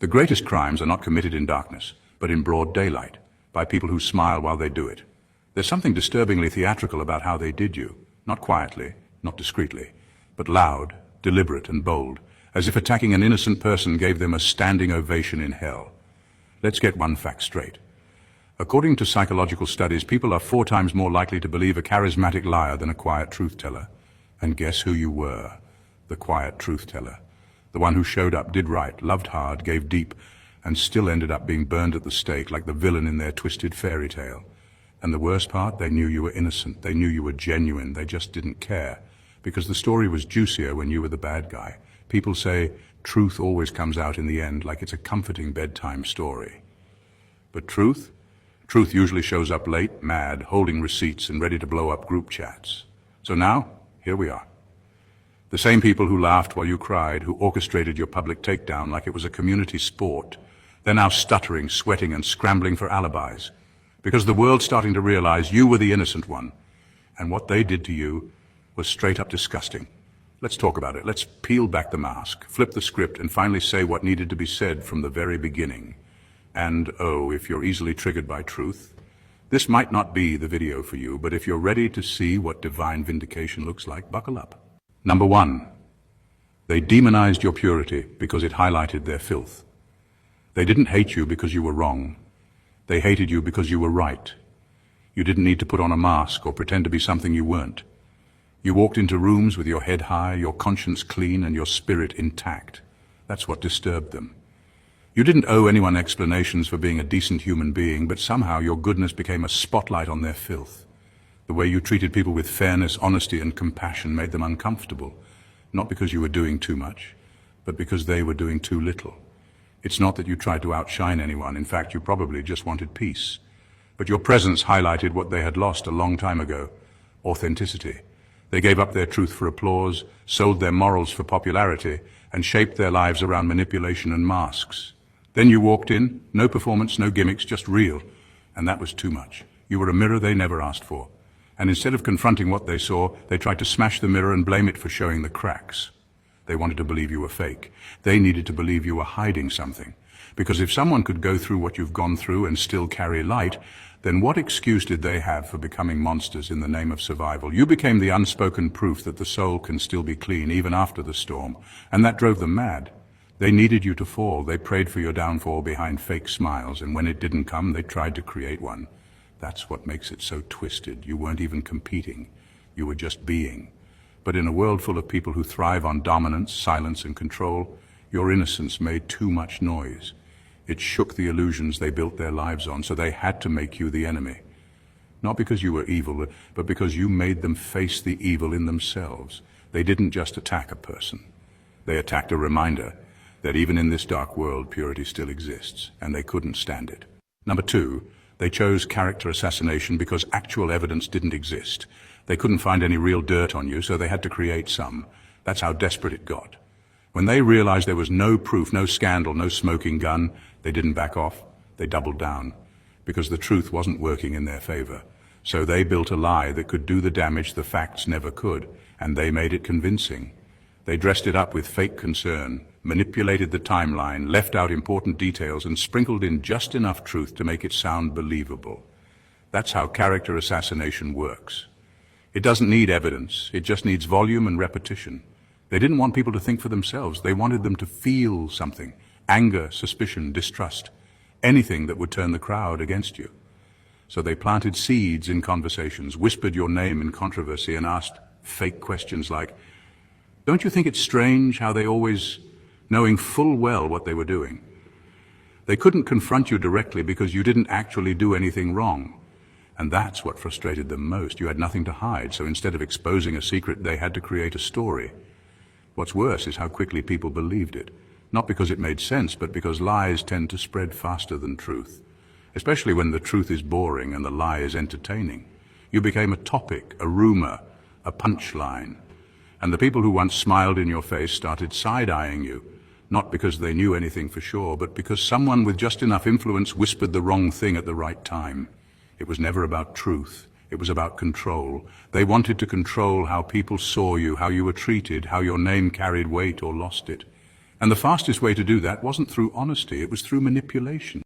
The greatest crimes are not committed in darkness, but in broad daylight, by people who smile while they do it. There's something disturbingly theatrical about how they did you, not quietly, not discreetly, but loud, deliberate and bold, as if attacking an innocent person gave them a standing ovation in hell. Let's get one fact straight. According to psychological studies, people are 4 times more likely to believe a charismatic liar than a quiet truth-teller. And guess who you were? The quiet truth-teller. The one who showed up, did right, loved hard, gave deep, and still ended up being burned at the stake like the villain in their twisted fairy tale. And the worst part, they knew you were innocent, they knew you were genuine, they just didn't care. Because the story was juicier when you were the bad guy. People say truth always comes out in the end, like it's a comforting bedtime story. But truth? Truth usually shows up late, mad, holding receipts and ready to blow up group chats. So now, here we are. The same people who laughed while you cried, who orchestrated your public takedown like it was a community sport, they're now stuttering, sweating and scrambling for alibis. Because the world's starting to realize you were the innocent one. And what they did to you was straight up disgusting. Let's talk about it. Let's peel back the mask, flip the script and finally say what needed to be said from the very beginning. And oh, if you're easily triggered by truth, this might not be the video for you, but if you're ready to see what divine vindication looks like, buckle up. Number 1, they demonized your purity because it highlighted their filth. They didn't hate you because you were wrong. They hated you because you were right. You didn't need to put on a mask or pretend to be something you weren't. You walked into rooms with your head high, your conscience clean, and your spirit intact. That's what disturbed them. You didn't owe anyone explanations for being a decent human being, but somehow your goodness became a spotlight on their filth. The way you treated people with fairness, honesty, and compassion made them uncomfortable, not because you were doing too much, but because they were doing too little. It's not that you tried to outshine anyone. In fact, you probably just wanted peace. But your presence highlighted what they had lost a long time ago: authenticity. They gave up their truth for applause, sold their morals for popularity, and shaped their lives around manipulation and masks. Then you walked in, no performance, no gimmicks, just real. And that was too much. You were a mirror they never asked for. And instead of confronting what they saw, they tried to smash the mirror and blame it for showing the cracks. They wanted to believe you were fake. They needed to believe you were hiding something. Because if someone could go through what you've gone through and still carry light, then what excuse did they have for becoming monsters in the name of survival? You became the unspoken proof that the soul can still be clean even after the storm. And that drove them mad. They needed you to fall. They prayed for your downfall behind fake smiles. And when it didn't come, they tried to create one. That's what makes it so twisted. You weren't even competing. You were just being. But in a world full of people who thrive on dominance, silence, and control, your innocence made too much noise. It shook the illusions they built their lives on, so they had to make you the enemy. Not because you were evil, but because you made them face the evil in themselves. They didn't just attack a person. They attacked a reminder that even in this dark world, purity still exists, and they couldn't stand it. Number 2, they chose character assassination because actual evidence didn't exist. They couldn't find any real dirt on you, so they had to create some. That's how desperate it got. When they realized there was no proof, no scandal, no smoking gun, they didn't back off. They doubled down, because the truth wasn't working in their favor. So they built a lie that could do the damage the facts never could, and they made it convincing. They dressed it up with fake concern, manipulated the timeline, left out important details, and sprinkled in just enough truth to make it sound believable. That's how character assassination works. It doesn't need evidence. It just needs volume and repetition. They didn't want people to think for themselves. They wanted them to feel something: anger, suspicion, distrust, anything that would turn the crowd against you. So they planted seeds in conversations, whispered your name in controversy, and asked fake questions like, "Don't you think it's strange how they always," knowing full well what they were doing? They couldn't confront you directly because you didn't actually do anything wrong. And that's what frustrated them most. You had nothing to hide, so instead of exposing a secret, they had to create a story. What's worse is how quickly people believed it. Not because it made sense, but because lies tend to spread faster than truth. Especially when the truth is boring and the lie is entertaining. You became a topic, a rumor, a punchline. And the people who once smiled in your face started side-eyeing you, not because they knew anything for sure, but because someone with just enough influence whispered the wrong thing at the right time. It was never about truth. It was about control. They wanted to control how people saw you, how you were treated, how your name carried weight or lost it. And the fastest way to do that wasn't through honesty, it was through manipulation.